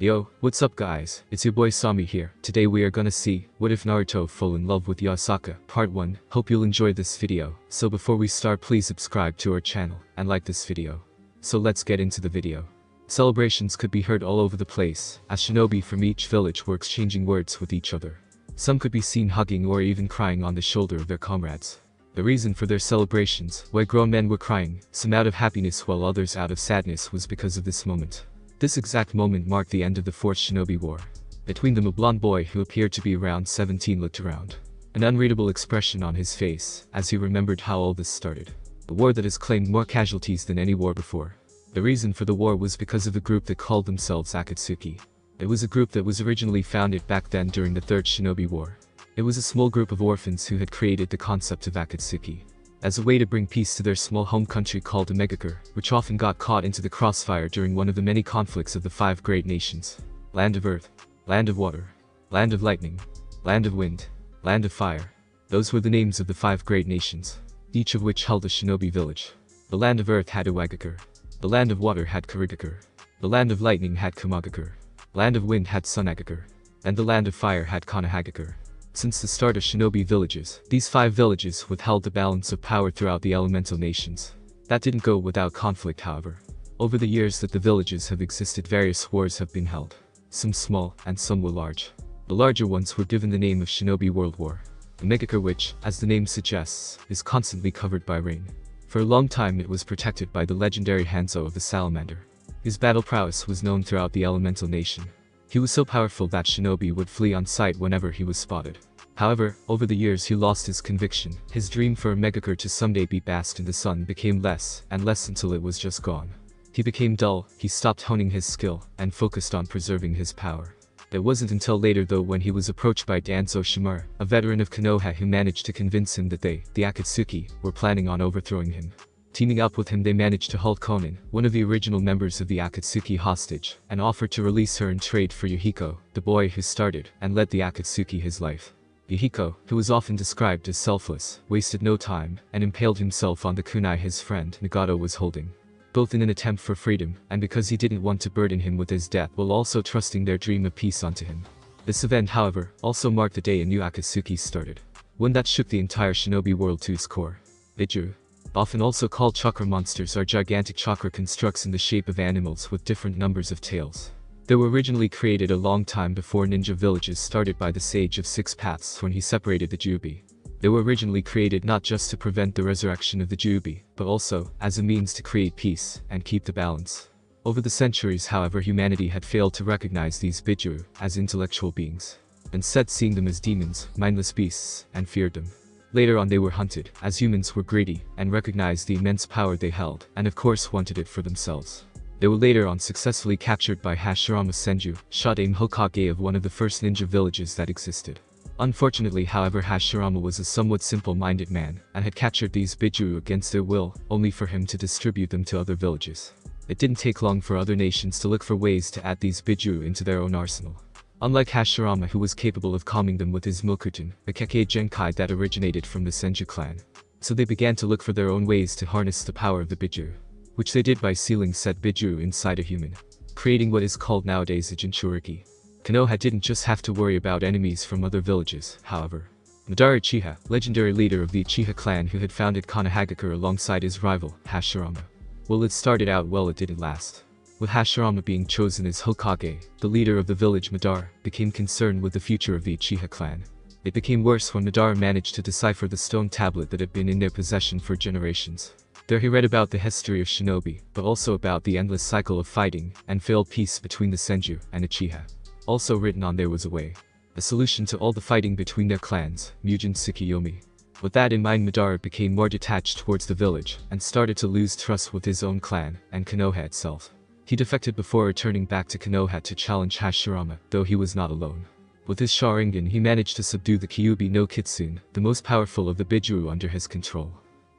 Yo, what's up guys, it's your boy Sami here. Today we are gonna see, what if Naruto fell in love with Yasaka, part 1. Hope you'll enjoy this video. So before we start, please subscribe to our channel, and like this video. So let's get into the video. Celebrations could be heard all over the place, as shinobi from each village were exchanging words with each other. Some could be seen hugging or even crying on the shoulder of their comrades. The reason for their celebrations, why grown men were crying, some out of happiness while others out of sadness, was because of this moment. This exact moment marked the end of the Fourth Shinobi War. Between them, a blonde boy who appeared to be around 17 looked around. An unreadable expression on his face, as he remembered how all this started. A war that has claimed more casualties than any war before. The reason for the war was because of a group that called themselves Akatsuki. It was a group that was originally founded back then during the Third Shinobi War. It was a small group of orphans who had created the concept of Akatsuki as a way to bring peace to their small home country called Omegakure, which often got caught into the crossfire during one of the many conflicts of the 5 great nations. Land of Earth, Land of Water, Land of Lightning, Land of Wind, Land of Fire. Those were the names of the 5 great nations, each of which held a shinobi village. The Land of Earth had Iwagakure. The Land of Water had Kurigakure. The Land of Lightning had Kamagakure. Land of Wind had Sunagakure. And the Land of Fire had Konohagakure. Since the start of shinobi villages, these 5 villages withheld the balance of power throughout the elemental nations. That didn't go without conflict, however. Over the years that the villages have existed, various wars have been held. Some small, and some were large. The larger ones were given the name of Shinobi World War. Omegakure, which, as the name suggests, is constantly covered by rain. For a long time it was protected by the legendary Hanzo of the Salamander. His battle prowess was known throughout the elemental nation. He was so powerful that shinobi would flee on sight whenever he was spotted. However, over the years he lost his conviction. His dream for Omegakure to someday be basked in the sun became less and less until it was just gone. He became dull, he stopped honing his skill, and focused on preserving his power. It wasn't until later though when he was approached by Danzo Shimura, a veteran of Konoha, who managed to convince him that they, the Akatsuki, were planning on overthrowing him. Teaming up with him, they managed to hold Konan, one of the original members of the Akatsuki, hostage, and offered to release her in trade for Yuhiko, the boy who started and led the Akatsuki his life. Yuhiko, who was often described as selfless, wasted no time, and impaled himself on the kunai his friend Nagato was holding. Both in an attempt for freedom, and because he didn't want to burden him with his death while also trusting their dream of peace onto him. This event, however, also marked the day a new Akatsuki started. One that shook the entire shinobi world to its core. Bijuu, often also called chakra monsters, are gigantic chakra constructs in the shape of animals with different numbers of tails. They were originally created a long time before ninja villages started by the Sage of 6 Paths when he separated the Jubi. They were originally created not just to prevent the resurrection of the Jubi, but also as a means to create peace and keep the balance. Over the centuries, however, humanity had failed to recognize these Bijuu as intellectual beings, instead seeing them as demons, mindless beasts, and feared them. Later on they were hunted, as humans were greedy, and recognized the immense power they held, and of course wanted it for themselves. They were later on successfully captured by Hashirama Senju, Shodaime Hokage of one of the first ninja villages that existed. Unfortunately, however, Hashirama was a somewhat simple-minded man, and had captured these Bijuu against their will, only for him to distribute them to other villages. It didn't take long for other nations to look for ways to add these Bijuu into their own arsenal. Unlike Hashirama, who was capable of calming them with his Milkutin, a Kekkei Genkai that originated from the Senju clan. So they began to look for their own ways to harness the power of the Bijuu, which they did by sealing said Bijuu inside a human, creating what is called nowadays a Jinchuriki. Konoha didn't just have to worry about enemies from other villages, however. Madara Uchiha, legendary leader of the Uchiha clan who had founded Konohagakure alongside his rival, Hashirama. Well, it started out well, it didn't last. With Hashirama being chosen as Hokage, the leader of the village, Madara became concerned with the future of the Uchiha clan. It became worse when Madara managed to decipher the stone tablet that had been in their possession for generations. There he read about the history of shinobi, but also about the endless cycle of fighting and failed peace between the Senju and Uchiha. Also written on there was a solution to all the fighting between their clans, Mugen Tsukiyomi. With that in mind, Madara became more detached towards the village and started to lose trust with his own clan and Konoha itself. He defected before returning back to Konoha to challenge Hashirama, though he was not alone. With his Sharingan he managed to subdue the Kyuubi no Kitsune, the most powerful of the Bijuu under his control.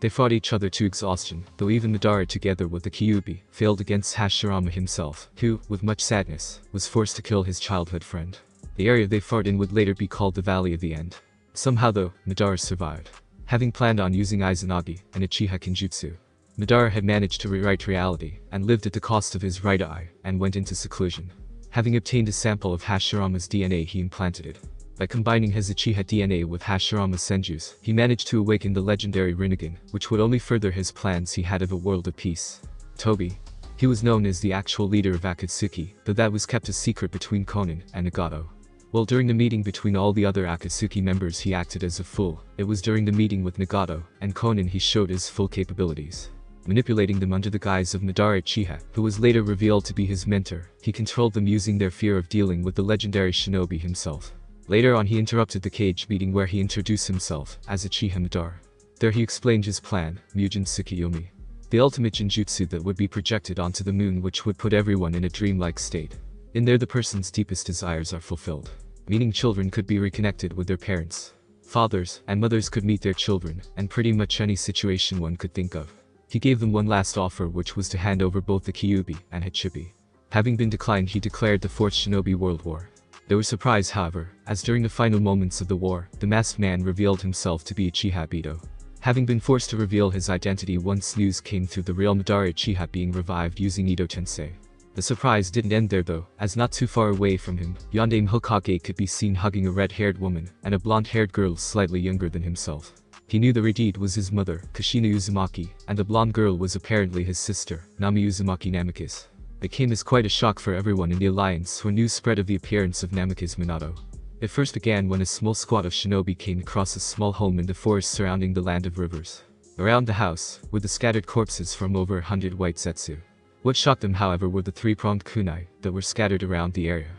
They fought each other to exhaustion, though even Madara together with the Kyuubi failed against Hashirama himself, who, with much sadness, was forced to kill his childhood friend. The area they fought in would later be called the Valley of the End. Somehow though, Madara survived, having planned on using Izanagi and Uchiha Kenjutsu. Madara had managed to rewrite reality, and lived at the cost of his right eye, and went into seclusion. Having obtained a sample of Hashirama's DNA, he implanted it. By combining his Uchiha DNA with Hashirama Senju's, he managed to awaken the legendary Rinnegan, which would only further his plans he had of a world of peace. Tobi. He was known as the actual leader of Akatsuki, though that was kept a secret between Konan and Nagato. Well, during the meeting between all the other Akatsuki members he acted as a fool. It was during the meeting with Nagato and Konan he showed his full capabilities. Manipulating them under the guise of Madara Uchiha, who was later revealed to be his mentor, he controlled them using their fear of dealing with the legendary shinobi himself. Later on he interrupted the cage meeting where he introduced himself as Uchiha Madara. There he explained his plan, Mugen Tsukiyomi. The ultimate genjutsu that would be projected onto the moon, which would put everyone in a dreamlike state. In there the person's deepest desires are fulfilled. Meaning children could be reconnected with their parents. Fathers and mothers could meet their children, and pretty much any situation one could think of. He gave them one last offer, which was to hand over both the Kyuubi and Hachibi. Having been declined, he declared the Fourth Shinobi World War. They were surprised, however, as during the final moments of the war, the masked man revealed himself to be Uchiha Ibito. Having been forced to reveal his identity once news came through the real Madara Uchiha being revived using Ito Tensei. The surprise didn't end there though, as not too far away from him, Yondaime Hokage could be seen hugging a red-haired woman and a blonde-haired girl slightly younger than himself. He knew the Redeed was his mother, Kushina Uzumaki, and the blonde girl was apparently his sister, Nami Uzumaki Namikaze. It came as quite a shock for everyone in the alliance when news spread of the appearance of Namikaze Minato. It first began when a small squad of shinobi came across a small home in the forest surrounding the land of rivers. Around the house were the scattered corpses from over 100 white zetsu. What shocked them, however, were the three-pronged kunai that were scattered around the area.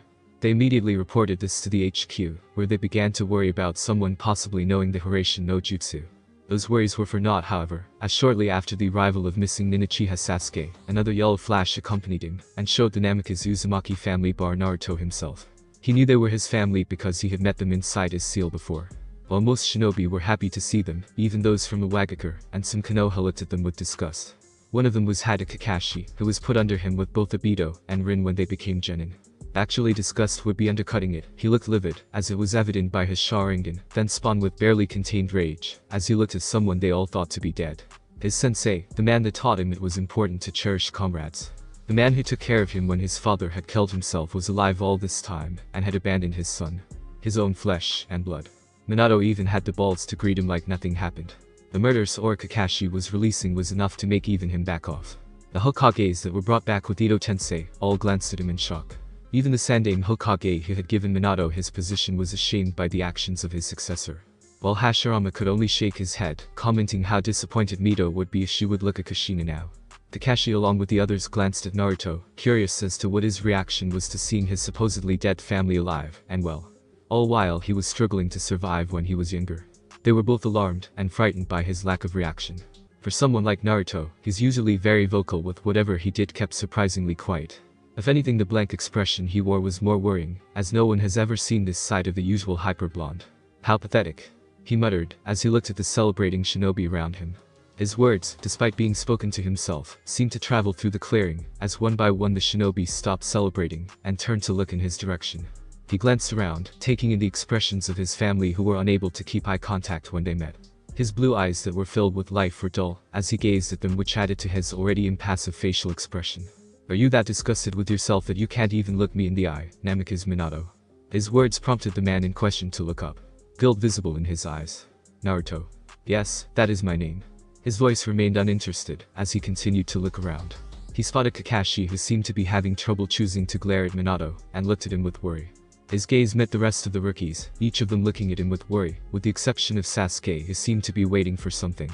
They immediately reported this to the HQ, where they began to worry about someone possibly knowing the Hiraishin no Jutsu. Those worries were for naught, however, as shortly after the arrival of missing nin Uchiha Sasuke, another yellow flash accompanied him, and showed the Namikaze Uzumaki family bar Naruto himself. He knew they were his family because he had met them inside his seal before. While most shinobi were happy to see them, even those from Iwagakure and some Konoha looked at them with disgust. One of them was Hada Kakashi, who was put under him with both Ibito and Rin when they became genin. Actually, disgust would be undercutting it. He looked livid, as it was evident by his Sharingan, then spawned with barely contained rage, as he looked at someone they all thought to be dead. His sensei, the man that taught him it was important to cherish comrades. The man who took care of him when his father had killed himself was alive all this time, and had abandoned his son. His own flesh and blood. Minato even had the balls to greet him like nothing happened. The murderous aura Kakashi was releasing was enough to make even him back off. The Hokages that were brought back with Ito Tensei all glanced at him in shock. Even the Sandaime Hokage who had given Minato his position was ashamed by the actions of his successor. While Hashirama could only shake his head, commenting how disappointed Mito would be if she would look at Kushina now. Kakashi along with the others glanced at Naruto, curious as to what his reaction was to seeing his supposedly dead family alive and well. All while he was struggling to survive when he was younger. They were both alarmed and frightened by his lack of reaction. For someone like Naruto, he's usually very vocal with whatever he did kept surprisingly quiet. If anything, the blank expression he wore was more worrying, as no one has ever seen this side of the usual hyper-blonde. How pathetic, he muttered, as he looked at the celebrating shinobi around him. His words, despite being spoken to himself, seemed to travel through the clearing, as one by one the shinobi stopped celebrating, and turned to look in his direction. He glanced around, taking in the expressions of his family who were unable to keep eye contact when they met. His blue eyes that were filled with life were dull, as he gazed at them, which added to his already impassive facial expression. Are you that disgusted with yourself that you can't even look me in the eye, Namikaze Minato? His words prompted the man in question to look up. Guilt visible in his eyes. Naruto. Yes, that is my name. His voice remained uninterested, as he continued to look around. He spotted Kakashi, who seemed to be having trouble choosing to glare at Minato, and looked at him with worry. His gaze met the rest of the rookies, each of them looking at him with worry, with the exception of Sasuke, who seemed to be waiting for something.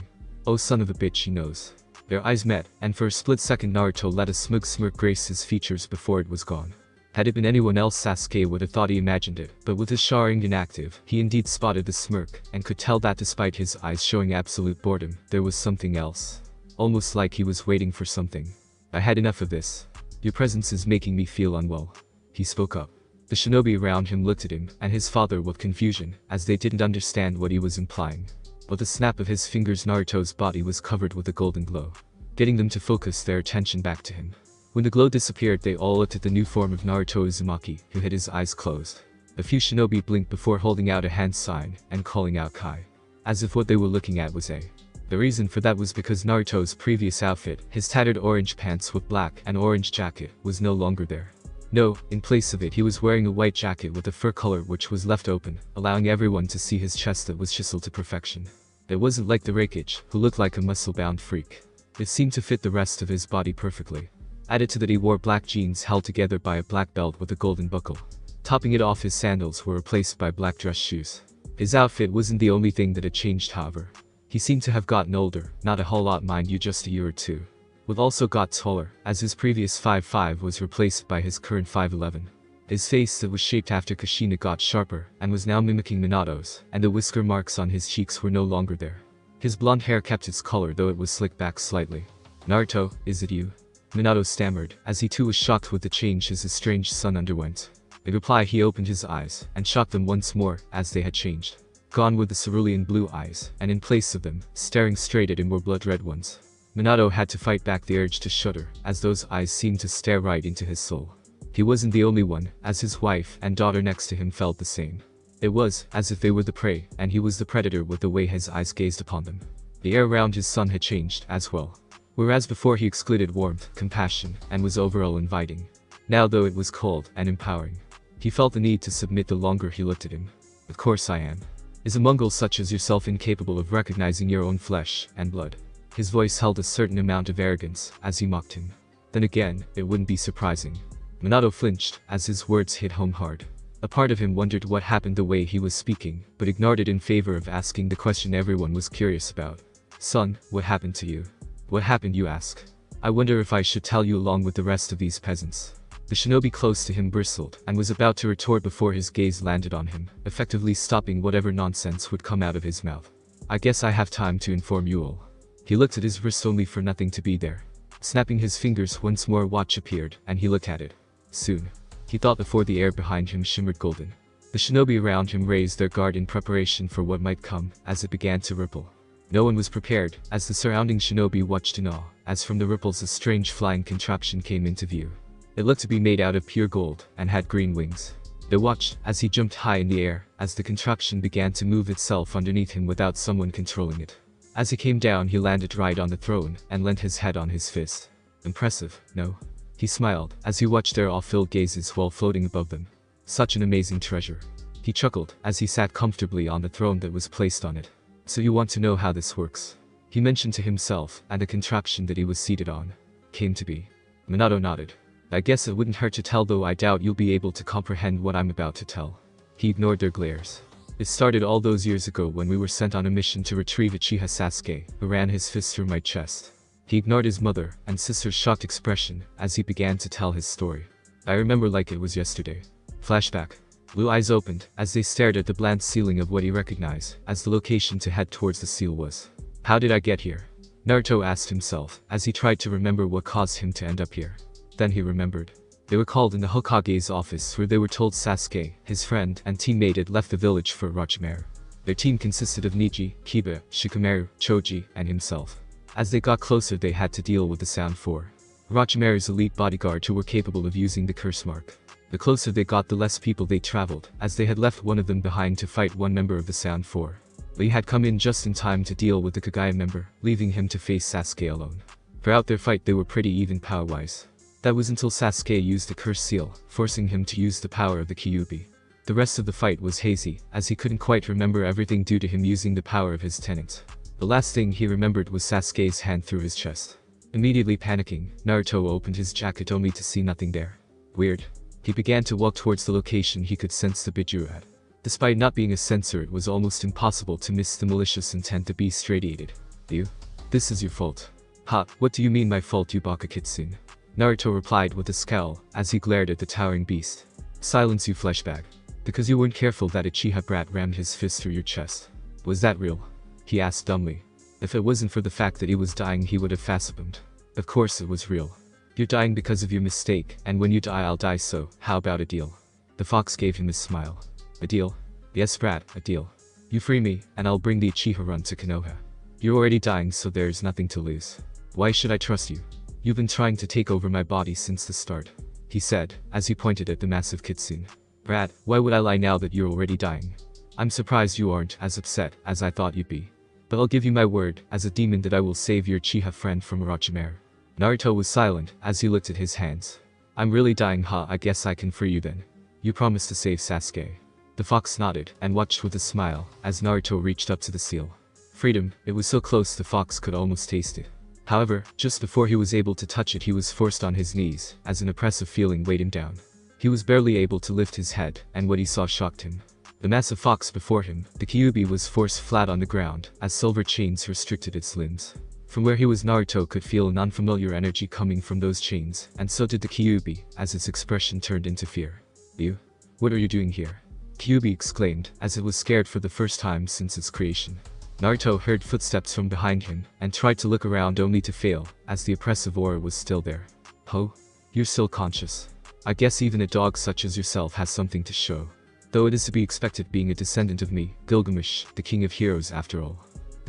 Oh son of a bitch, he knows. Their eyes met, and for a split second Naruto let a smug smirk grace his features before it was gone. Had it been anyone else, Sasuke would have thought he imagined it, but with his Sharingan active, he indeed spotted the smirk, and could tell that despite his eyes showing absolute boredom, there was something else. Almost like he was waiting for something. I had enough of this. Your presence is making me feel unwell. He spoke up. The shinobi around him looked at him, and his father with confusion, as they didn't understand what he was implying. With a snap of his fingers, Naruto's body was covered with a golden glow, getting them to focus their attention back to him. When the glow disappeared, they all looked at the new form of Naruto Uzumaki, who had his eyes closed. A few shinobi blinked before holding out a hand sign and calling out Kai, as if what they were looking at was A. The reason for that was because Naruto's previous outfit, his tattered orange pants with black and orange jacket, was no longer there. No, in place of it he was wearing a white jacket with a fur collar which was left open, allowing everyone to see his chest that was chiseled to perfection. It wasn't like the Reikage, who looked like a muscle-bound freak. It seemed to fit the rest of his body perfectly. Added to that, he wore black jeans held together by a black belt with a golden buckle. Topping it off, his sandals were replaced by black dress shoes. His outfit wasn't the only thing that had changed, however. He seemed to have gotten older, not a whole lot mind you, just a year or two. Would also got taller, as his previous 5'5" was replaced by his current 5'11". His face that was shaped after Kushina got sharper, and was now mimicking Minato's, and the whisker marks on his cheeks were no longer there. His blonde hair kept its color, though it was slicked back slightly. "Naruto, is it you?" Minato stammered, as he too was shocked with the change his estranged son underwent. In reply he opened his eyes, and shocked them once more, as they had changed. Gone were the cerulean blue eyes, and in place of them, staring straight at him were blood-red ones. Minato had to fight back the urge to shudder, as those eyes seemed to stare right into his soul. He wasn't the only one, as his wife and daughter next to him felt the same. It was as if they were the prey, and he was the predator with the way his eyes gazed upon them. The air around his son had changed as well. Whereas before he excluded warmth, compassion, and was overall inviting. Now though it was cold and empowering. He felt the need to submit the longer he looked at him. "Of course I am. Is a Mongol such as yourself incapable of recognizing your own flesh and blood?" His voice held a certain amount of arrogance, as he mocked him. Then again, it wouldn't be surprising. Minato flinched, as his words hit home hard. A part of him wondered what happened the way he was speaking, but ignored it in favor of asking the question everyone was curious about. "Son, what happened to you?" "What happened, you ask? I wonder if I should tell you along with the rest of these peasants." The shinobi close to him bristled, and was about to retort before his gaze landed on him, effectively stopping whatever nonsense would come out of his mouth. "I guess I have time to inform you all." He looked at his wrist only for nothing to be there. Snapping his fingers once more, a watch appeared, and he looked at it. "Soon," he thought before the air behind him shimmered golden. The shinobi around him raised their guard in preparation for what might come, as it began to ripple. No one was prepared, as the surrounding shinobi watched in awe, as from the ripples a strange flying contraption came into view. It looked to be made out of pure gold, and had green wings. They watched, as he jumped high in the air, as the contraption began to move itself underneath him without someone controlling it. As he came down he landed right on the throne, and leant his head on his fist. "Impressive, no?" He smiled, as he watched their awe-filled gazes while floating above them. "Such an amazing treasure." He chuckled, as he sat comfortably on the throne that was placed on it. "So you want to know how this works?" He mentioned to himself, and the contraption that he was seated on came to be. Minato nodded. "I guess it wouldn't hurt to tell, though I doubt you'll be able to comprehend what I'm about to tell." He ignored their glares. "It started all those years ago when we were sent on a mission to retrieve Uchiha Sasuke, who ran his fist through my chest." He ignored his mother and sister's shocked expression as he began to tell his story. "I remember like it was yesterday." Flashback. Blue eyes opened as they stared at the bland ceiling of what he recognized as the location to head towards the seal was. "How did I get here?" Naruto asked himself as he tried to remember what caused him to end up here. Then he remembered. They were called in the Hokage's office, where they were told Sasuke, his friend and teammate, had left the village for Orochimaru. Their team consisted of Neji, Kiba, Shikamaru, Choji, and himself. As they got closer they had to deal with the Sound 4. Orochimaru's elite bodyguard who were capable of using the curse mark. The closer they got the less people they traveled, as they had left one of them behind to fight one member of the Sound 4. Lee had come in just in time to deal with the Kagaya member, leaving him to face Sasuke alone. Throughout their fight they were pretty even power-wise. That was until Sasuke used the curse seal, forcing him to use the power of the Kyuubi. The rest of the fight was hazy, as he couldn't quite remember everything due to him using the power of his tenant. The last thing he remembered was Sasuke's hand through his chest. Immediately panicking, Naruto opened his jacket only to see nothing there. Weird. He began to walk towards the location he could sense the Bijuu at. Despite not being a sensor, it was almost impossible to miss the malicious intent the beast radiated. "You? This is your fault." "Ha, what do you mean my fault, you Baka Kitsune?" Naruto replied with a scowl, as he glared at the towering beast. "Silence, you fleshbag. Because you weren't careful that Uchiha brat rammed his fist through your chest." "Was that real?" he asked dumbly. If it wasn't for the fact that he was dying he would have facepalmed. Of course it was real. "You're dying because of your mistake, and when you die I'll die, so how about a deal?" The fox gave him a smile. "A deal? Yes brat, a deal. You free me, and I'll bring the Uchiha run to Konoha. You're already dying, so there's nothing to lose. Why should I trust you? You've been trying to take over my body since the start," he said, as he pointed at the massive kitsune. "Brat, why would I lie now that you're already dying? I'm surprised you aren't as upset as I thought you'd be. But I'll give you my word, as a demon, that I will save your Uchiha friend from Orochimaru." Naruto was silent, as he looked at his hands. I'm really dying, huh? I guess I can free you then. You promised to save Sasuke. The fox nodded and watched with a smile as Naruto reached up to the seal. Freedom, it was so close the fox could almost taste it. However, just before he was able to touch it, he was forced on his knees as an oppressive feeling weighed him down. He was barely able to lift his head, and what he saw shocked him. The massive fox before him, the Kyuubi, was forced flat on the ground as silver chains restricted its limbs. From where he was, Naruto could feel an unfamiliar energy coming from those chains, and so did the Kyuubi as its expression turned into fear. You? What are you doing here? Kyuubi exclaimed as it was scared for the first time since its creation. Naruto heard footsteps from behind him and tried to look around only to fail as the oppressive aura was still there. Ho? You're still conscious. I guess even a dog such as yourself has something to show. Though it is to be expected being a descendant of me, Gilgamesh, the king of heroes after all.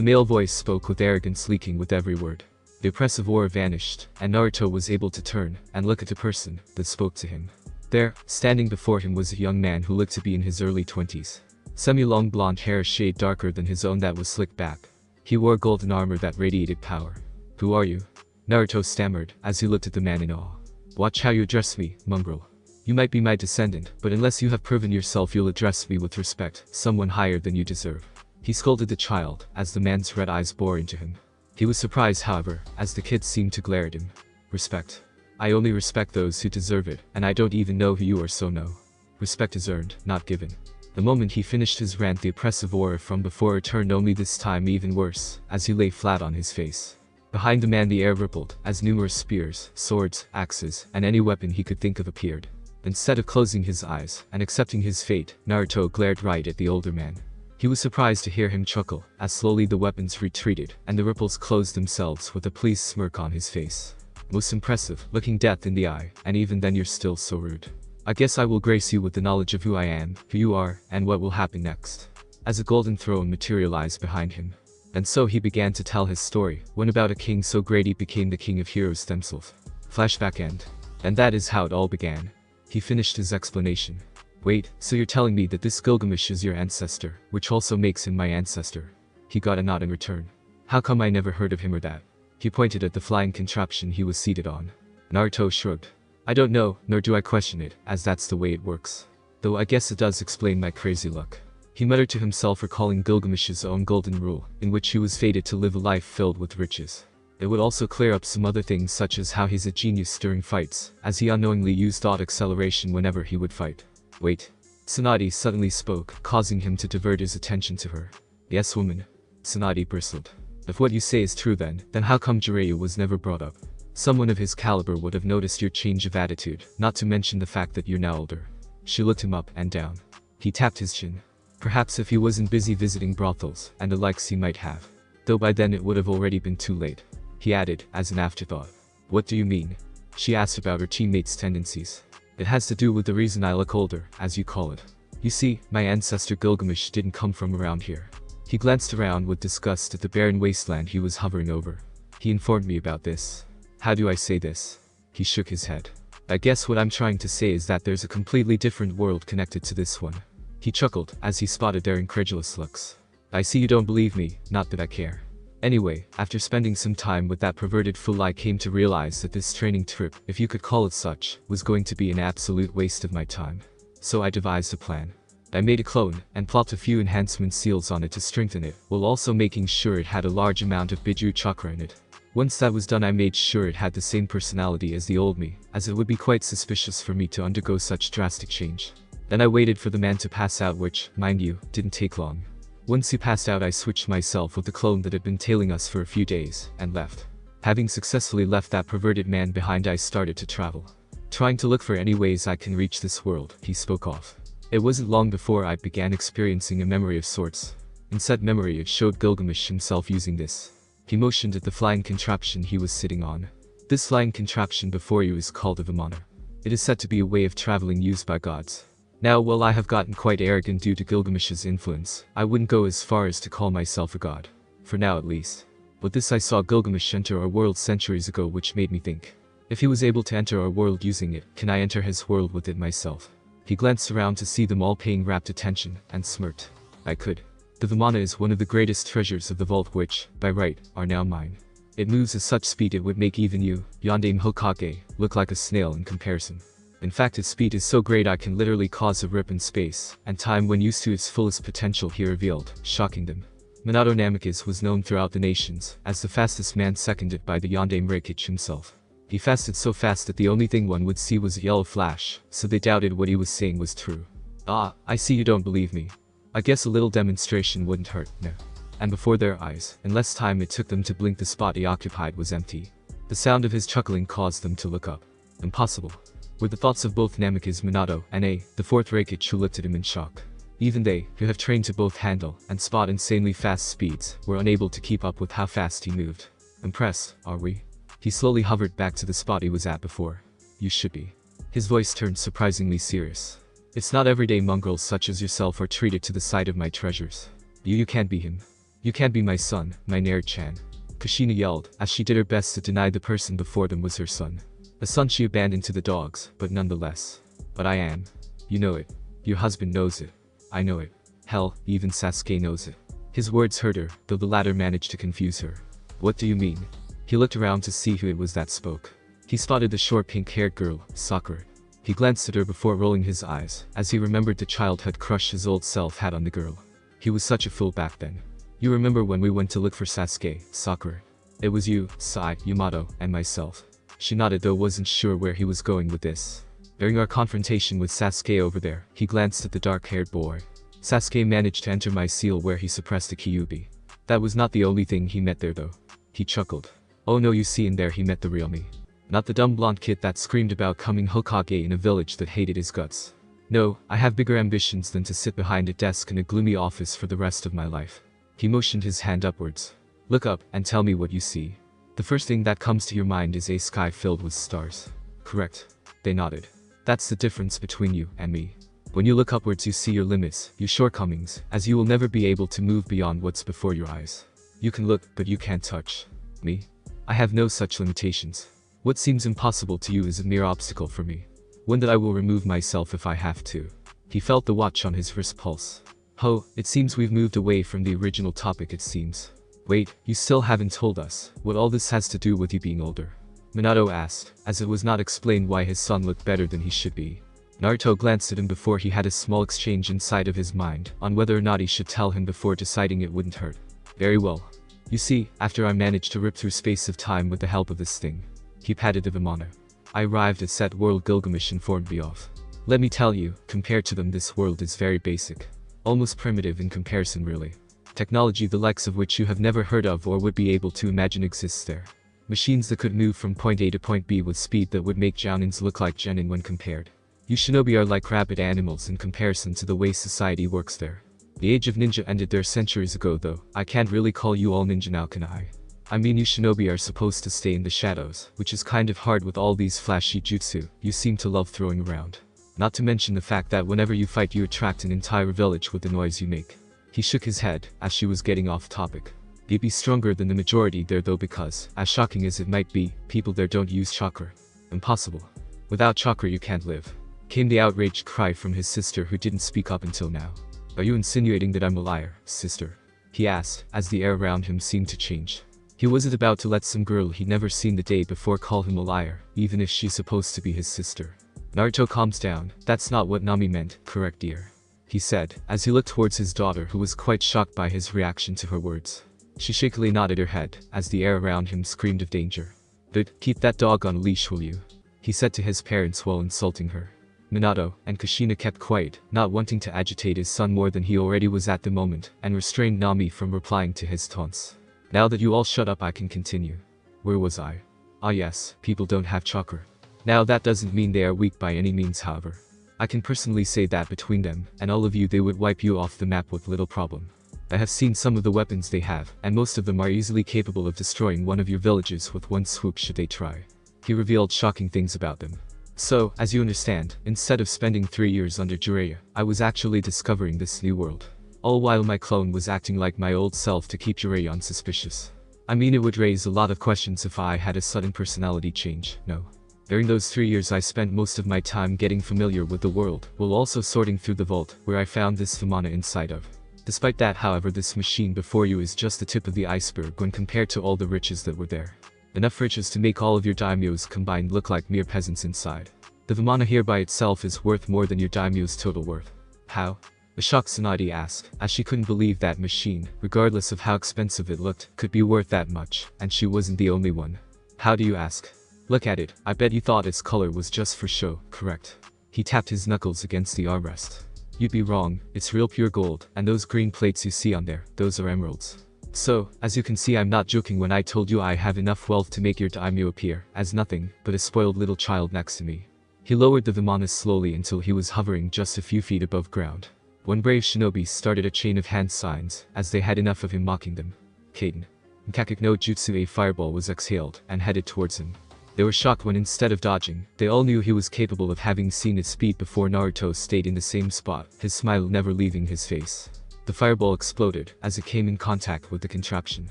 The male voice spoke with arrogance leaking with every word. The oppressive aura vanished, and Naruto was able to turn and look at the person that spoke to him. There, standing before him, was a young man who looked to be in his early 20s. Semi-long blonde hair, a shade darker than his own, that was slicked back. He wore golden armor that radiated power. Who are you? Naruto stammered as he looked at the man in awe. Watch how you address me, mongrel. You might be my descendant, but unless you have proven yourself, you'll address me with respect, someone higher than you deserve. He scolded the child as the man's red eyes bore into him. He was surprised, however, as the kid seemed to glare at him. Respect. I only respect those who deserve it, and I don't even know who you are, so no. Respect is earned, not given. The moment he finished his rant, the oppressive aura from before returned, only this time even worse, as he lay flat on his face. Behind the man the air rippled, as numerous spears, swords, axes, and any weapon he could think of appeared. Instead of closing his eyes and accepting his fate, Naruto glared right at the older man. He was surprised to hear him chuckle, as slowly the weapons retreated, and the ripples closed themselves with a pleased smirk on his face. Most impressive, looking death in the eye, and even then you're still so rude. I guess I will grace you with the knowledge of who I am, who you are, and what will happen next. As a golden throne materialized behind him. And so he began to tell his story, one about a king so great he became the king of heroes themselves. Flashback end. And that is how it all began. He finished his explanation. Wait, so you're telling me that this Gilgamesh is your ancestor, which also makes him my ancestor? He got a nod in return. How come I never heard of him or that? He pointed at the flying contraption he was seated on. Naruto shrugged. I don't know, nor do I question it, as that's the way it works. Though I guess it does explain my crazy luck. He muttered to himself, recalling Gilgamesh's own golden rule, in which he was fated to live a life filled with riches. It would also clear up some other things, such as how he's a genius during fights, as he unknowingly used thought acceleration whenever he would fight. Wait. Tsunade suddenly spoke, causing him to divert his attention to her. Yes, woman. Tsunade bristled. If what you say is true, then how come Jiraiya was never brought up? Someone of his caliber would have noticed your change of attitude, not to mention the fact that you're now older. She looked him up and down. He tapped his chin. Perhaps if he wasn't busy visiting brothels and the likes he might have. Though by then it would have already been too late. He added, as an afterthought. What do you mean? She asked about her teammates' tendencies. It has to do with the reason I look older, as you call it. You see, my ancestor Gilgamesh didn't come from around here. He glanced around with disgust at the barren wasteland he was hovering over. He informed me about this. How do I say this? He shook his head. I guess what I'm trying to say is that there's a completely different world connected to this one. He chuckled as he spotted their incredulous looks. I see you don't believe me, not that I care. Anyway, after spending some time with that perverted fool, I came to realize that this training trip, if you could call it such, was going to be an absolute waste of my time. So I devised a plan. I made a clone, and plopped a few enhancement seals on it to strengthen it, while also making sure it had a large amount of Bijuu chakra in it. Once that was done, I made sure it had the same personality as the old me, as it would be quite suspicious for me to undergo such drastic change. Then I waited for the man to pass out, which, mind you, didn't take long. Once he passed out, I switched myself with the clone that had been tailing us for a few days, and left. Having successfully left that perverted man behind, I started to travel. Trying to look for any ways I can reach this world, he spoke of. It wasn't long before I began experiencing a memory of sorts. In said memory, it showed Gilgamesh himself using this. He motioned at the flying contraption he was sitting on. This flying contraption before you is called a Vimana. It is said to be a way of traveling used by gods. Now, while I have gotten quite arrogant due to Gilgamesh's influence, I wouldn't go as far as to call myself a god. For now at least. But this I saw Gilgamesh enter our world centuries ago, which made me think. If he was able to enter our world using it, can I enter his world with it myself? He glanced around to see them all paying rapt attention, and smirked. I could. The Vimana is one of the greatest treasures of the vault which, by right, are now mine. It moves at such speed it would make even you, Yondaime Hokage, look like a snail in comparison. In fact, its speed is so great I can literally cause a rip in space and time when used to its fullest potential, he revealed, shocking them. Minato Namikaze was known throughout the nations as the fastest man, seconded by the Yondaime Reikage himself. He fasted so fast that the only thing one would see was a yellow flash, so they doubted what he was saying was true. Ah, I see you don't believe me. I guess a little demonstration wouldn't hurt, no. And before their eyes, in less time it took them to blink, the spot he occupied was empty. The sound of his chuckling caused them to look up. Impossible, were the thoughts of both Namikaze, Minato, and the fourth Reikage, who looked at him in shock. Even they, who have trained to both handle and spot insanely fast speeds, were unable to keep up with how fast he moved. Impressed, are we? He slowly hovered back to the spot he was at before. You should be. His voice turned surprisingly serious. It's not everyday mongrels such as yourself are treated to the sight of my treasures. You can't be him. You can't be my son, my Naruto-chan. Kushina yelled, as she did her best to deny the person before them was her son. A son she abandoned to the dogs, but nonetheless. But I am. You know it. Your husband knows it. I know it. Hell, even Sasuke knows it. His words hurt her, though the latter managed to confuse her. What do you mean? He looked around to see who it was that spoke. He spotted the short pink-haired girl, Sakura. He glanced at her before rolling his eyes, as he remembered the childhood crush his old self had on the girl. He was such a fool back then. You remember when we went to look for Sasuke, Sakura? It was you, Sai, Yamato, and myself. She nodded, though wasn't sure where he was going with this. During our confrontation with Sasuke over there, he glanced at the dark-haired boy. Sasuke managed to enter my seal where he suppressed a Kyuubi. That was not the only thing he met there though. He chuckled. Oh no, you see, in there he met the real me. Not the dumb blonde kid that screamed about coming Hokage in a village that hated his guts. No, I have bigger ambitions than to sit behind a desk in a gloomy office for the rest of my life. He motioned his hand upwards. Look up and tell me what you see. The first thing that comes to your mind is a sky filled with stars. Correct. They nodded. That's the difference between you and me. When you look upwards you see your limits, your shortcomings, as you will never be able to move beyond what's before your eyes. You can look, but you can't touch. Me? I have no such limitations. What seems impossible to you is a mere obstacle for me. One that I will remove myself if I have to. He felt the watch on his wrist pulse. Ho, it seems we've moved away from the original topic, it seems. Wait, you still haven't told us what all this has to do with you being older. Minato asked, as it was not explained why his son looked better than he should be. Naruto glanced at him before he had a small exchange inside of his mind on whether or not he should tell him before deciding it wouldn't hurt. Very well. You see, after I managed to rip through space of time with the help of this thing. He patted the Vimana. I arrived at Set World Gilgamesh informed me of. Let me tell you, compared to them this world is very basic. Almost primitive in comparison really. Technology the likes of which you have never heard of or would be able to imagine exists there. Machines that could move from point A to point B with speed that would make Jounins look like genin when compared. You shinobi are like rabid animals in comparison to the way society works there. The age of ninja ended there centuries ago though. I can't really call you all ninja now, can I? I mean, you shinobi are supposed to stay in the shadows, which is kind of hard with all these flashy jutsu you seem to love throwing around. Not to mention the fact that whenever you fight you attract an entire village with the noise you make. He shook his head, as she was getting off topic. You'd be stronger than the majority there though because, as shocking as it might be, people there don't use chakra. Impossible. Without chakra you can't live. Came the outraged cry from his sister who didn't speak up until now. Are you insinuating that I'm a liar, sister? He asked, as the air around him seemed to change. He wasn't about to let some girl he'd never seen the day before call him a liar, even if she's supposed to be his sister. Naruto calms down. That's not what Nami meant, correct dear? He said, as he looked towards his daughter who was quite shocked by his reaction to her words. She shakily nodded her head, as the air around him screamed of danger. But, keep that dog on a leash will you? He said to his parents while insulting her. Minato and Kushina kept quiet, not wanting to agitate his son more than he already was at the moment, and restrained Nami from replying to his taunts. Now that you all shut up I can continue. Where was I? Ah yes, people don't have chakra. Now that doesn't mean they are weak by any means however. I can personally say that between them, and all of you they would wipe you off the map with little problem. I have seen some of the weapons they have, and most of them are easily capable of destroying one of your villages with one swoop should they try. He revealed shocking things about them. So, as you understand, instead of spending 3 years under Jiraiya, I was actually discovering this new world. All while my clone was acting like my old self to keep Jiraiya unsuspicious. I mean it would raise a lot of questions if I had a sudden personality change, no. During those 3 years I spent most of my time getting familiar with the world, while also sorting through the vault, where I found this Vimana inside of. Despite that, however, this machine before you is just the tip of the iceberg when compared to all the riches that were there. Enough riches to make all of your daimyos combined look like mere peasants inside. The Vimana here by itself is worth more than your daimyo's total worth. How? The shocked Tsunade asked, as she couldn't believe that machine, regardless of how expensive it looked, could be worth that much, and she wasn't the only one. How do you ask? Look at it, I bet you thought its color was just for show, correct? He tapped his knuckles against the armrest. You'd be wrong, it's real pure gold, and those green plates you see on there, those are emeralds. So, as you can see, I'm not joking when I told you I have enough wealth to make your daimyo appear as nothing but a spoiled little child next to me. He lowered the Vimana slowly until he was hovering just a few feet above ground. One brave shinobi started a chain of hand signs, as they had enough of him mocking them. Kaden. Kakak no Jutsu, a fireball was exhaled and headed towards him. They were shocked when instead of dodging, they all knew he was capable of having seen its speed before Naruto stayed in the same spot, his smile never leaving his face. The fireball exploded as it came in contact with the contraption.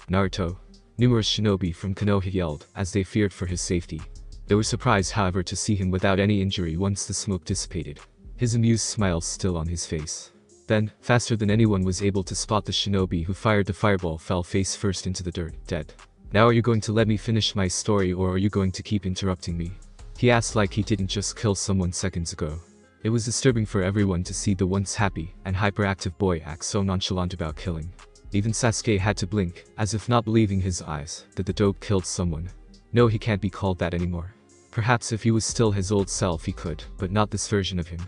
Naruto. Numerous shinobi from Kunou yelled as they feared for his safety. They were surprised, however, to see him without any injury once the smoke dissipated. His amused smile still on his face. Then, faster than anyone was able to spot, the shinobi who fired the fireball fell face first into the dirt, dead. Now are you going to let me finish my story, or are you going to keep interrupting me? He asked like he didn't just kill someone seconds ago. It was disturbing for everyone to see the once happy and hyperactive boy act so nonchalant about killing. Even Sasuke had to blink, as if not believing his eyes, that the dope killed someone. No, he can't be called that anymore. Perhaps if he was still his old self he could, but not this version of him.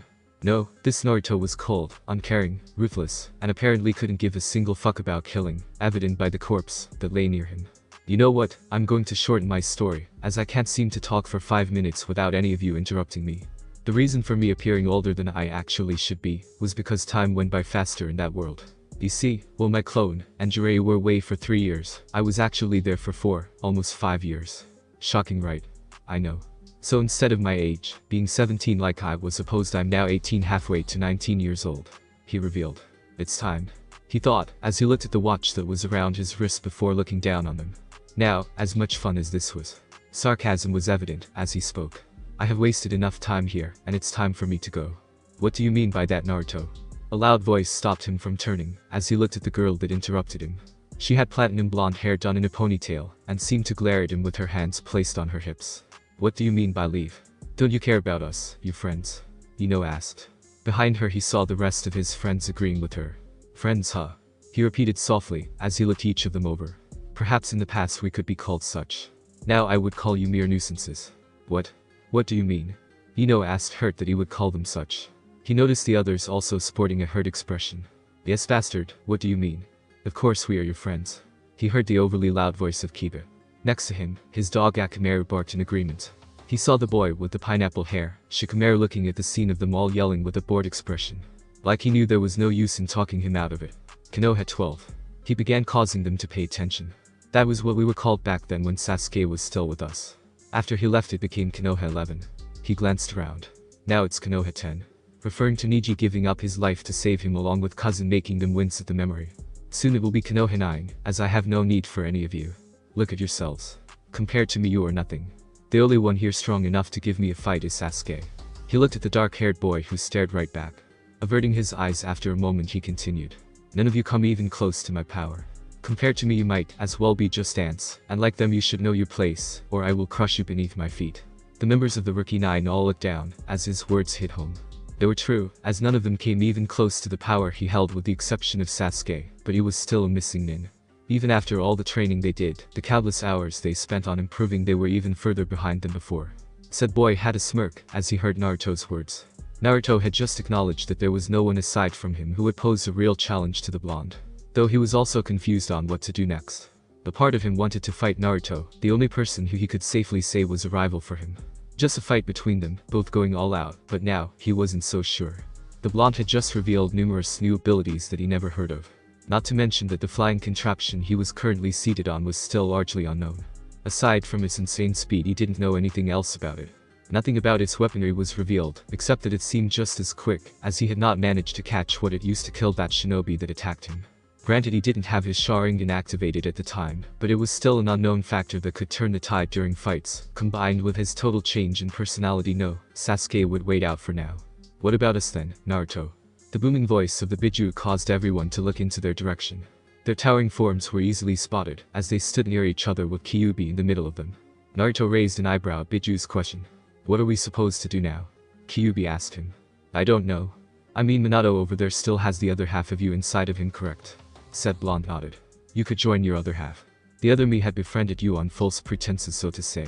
No, this Naruto was cold, uncaring, ruthless, and apparently couldn't give a single fuck about killing, evident by the corpse that lay near him. You know what, I'm going to shorten my story, as I can't seem to talk for 5 minutes without any of you interrupting me. The reason for me appearing older than I actually should be, was because time went by faster in that world. You see, while my clone and Jiraiya were away for 3 years, I was actually there for 4, almost 5 years. Shocking, right? I know. So instead of my age, being 17 like I was supposed, I'm now 18, halfway to 19 years old. He revealed. It's time. He thought, as he looked at the watch that was around his wrist before looking down on them. Now, as much fun as this was. Sarcasm was evident as he spoke. I have wasted enough time here, and it's time for me to go. What do you mean by that, Naruto? A loud voice stopped him from turning, as he looked at the girl that interrupted him. She had platinum blonde hair done in a ponytail, and seemed to glare at him with her hands placed on her hips. What do you mean by leave? Don't you care about us, you friends? Ino asked. Behind her he saw the rest of his friends agreeing with her. Friends, huh? He repeated softly, as he looked each of them over. Perhaps in the past we could be called such. Now I would call you mere nuisances. What? What do you mean? Ino asked, hurt that he would call them such. He noticed the others also sporting a hurt expression. Yes, bastard, what do you mean? Of course we are your friends. He heard the overly loud voice of Kiba. Next to him, his dog Akamaru barked in agreement. He saw the boy with the pineapple hair, Shikamaru, looking at the scene of them all yelling with a bored expression. Like he knew there was no use in talking him out of it. Kunou had 12. He began causing them to pay attention. That was what we were called back then when Sasuke was still with us. After he left it became Konoha 11. He glanced around. Now it's Konoha 10. Referring to Niji giving up his life to save him along with cousin, making them wince at the memory. Soon it will be Konoha 9, as I have no need for any of you. Look at yourselves. Compared to me you are nothing. The only one here strong enough to give me a fight is Sasuke. He looked at the dark-haired boy who stared right back. Averting his eyes after a moment he continued. None of you come even close to my power. Compared to me you might as well be just ants, and like them you should know your place, or I will crush you beneath my feet. The members of the Rookie 9 all looked down, as his words hit home. They were true, as none of them came even close to the power he held with the exception of Sasuke, but he was still a missing nin. Even after all the training they did, the countless hours they spent on improving, they were even further behind than before. Said boy had a smirk as he heard Naruto's words. Naruto had just acknowledged that there was no one aside from him who would pose a real challenge to the blonde. Though he was also confused on what to do next. A part of him wanted to fight Naruto, the only person who he could safely say was a rival for him. Just a fight between them, both going all out, but now, he wasn't so sure. The blonde had just revealed numerous new abilities that he never heard of. Not to mention that the flying contraption he was currently seated on was still largely unknown. Aside from its insane speed, he didn't know anything else about it. Nothing about its weaponry was revealed, except that it seemed just as quick, as he had not managed to catch what it used to kill that shinobi that attacked him. Granted, he didn't have his Sharingan activated at the time, but it was still an unknown factor that could turn the tide during fights. Combined with his total change in personality, no, Sasuke would wait out for now. What about us then, Naruto? The booming voice of the Bijuu caused everyone to look into their direction. Their towering forms were easily spotted as they stood near each other with Kyuubi in the middle of them. Naruto raised an eyebrow at Bijuu's question. What are we supposed to do now? Kyuubi asked him. I don't know. I mean Minato over there still has the other half of you inside of him, correct? Said Blonde nodded. You could join your other half. The other me had befriended you on false pretenses, so to say.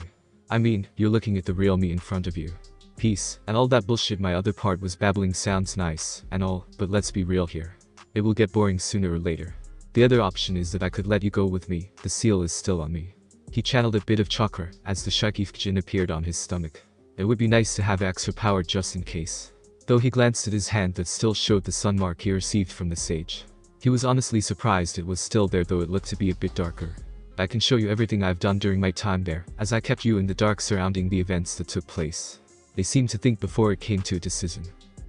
I mean, you're looking at the real me in front of you. Peace, and all that bullshit my other part was babbling sounds nice and all, but let's be real here. It will get boring sooner or later. The other option is that I could let you go with me, the seal is still on me. He channeled a bit of chakra as the Shikifujin appeared on his stomach. It would be nice to have extra power just in case. Though he glanced at his hand that still showed the sun mark he received from the sage. He was honestly surprised it was still there, though it looked to be a bit darker. I can show you everything I've done during my time there, as I kept you in the dark surrounding the events that took place. They seemed to think before it came to a decision.